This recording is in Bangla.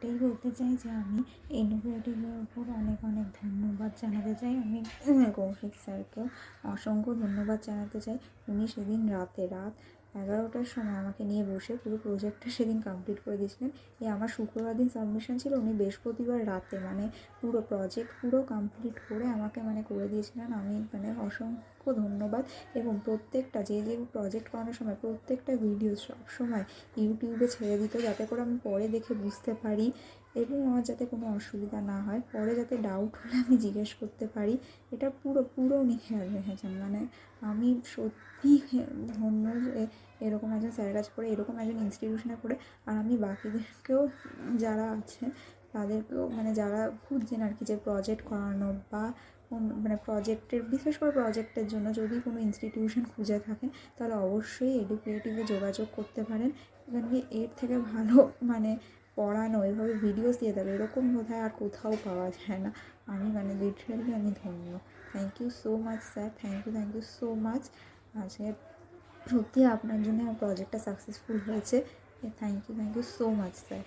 এটাই বলতে চাই যে আমি ইনোভেটিভের ওপর অনেক অনেক ধন্যবাদ জানাতে চাই। আমি কৌশিক স্যারকেও অসংখ্য ধন্যবাদ জানাতে চাই। উনি সেদিন রাত 11টার সময় আমাকে নিয়ে বসে পুরো প্রজেক্টটা সেদিন কমপ্লিট করে দিয়েছিলেন। আমার শুক্রবার দিন সাবমিশন ছিল, উনি বৃহস্পতিবার রাতে পুরো প্রজেক্ট কমপ্লিট করে আমাকে করে দিয়েছিলেন। আমি অসংখ্য ধন্যবাদ। এবং প্রত্যেকটা যে প্রজেক্ট করানোর সময় প্রত্যেকটা ভিডিও সবসময় ইউটিউবে ছেড়ে দিত, যাতে করে আমি পরে দেখে বুঝতে পারি এবং আমার যাতে কোনো অসুবিধা না হয়, পরে যাতে ডাউট হলে আমি জিজ্ঞেস করতে পারি। এটা পুরো উনি খেয়াল রেখেছেন। আমি সত্যি ধন্য যে এরকম একজন স্যারের কাছে পড়ে, এরকম একজন ইনস্টিটিউশনে পড়ে। আর আমি বাকিদেরকেও, যারা আছে তাদেরকেও যারা খুঁজছেন আর কি, যে প্রজেক্ট করানো বা প্রজেক্টের, বিশেষ করে প্রজেক্টের জন্য যদি কোনো ইনস্টিটিউশন খুঁজে থাকেন, তাহলে অবশ্যই এডুকেটিভে যোগাযোগ করতে পারেন। এখানে এর থেকে ভালো পড়ানো, এভাবে ভিডিওস দিয়ে দেবে, এরকম বোধহয় আর কোথাও পাওয়া যায় না। আমি লিটারালি আমি ধন্য। Thank you so much sir, thank you so much. আজকে সত্যি আপনার জন্য আমার প্রজেক্টটা সাকসেসফুল হয়েছে। Thank you so much sir.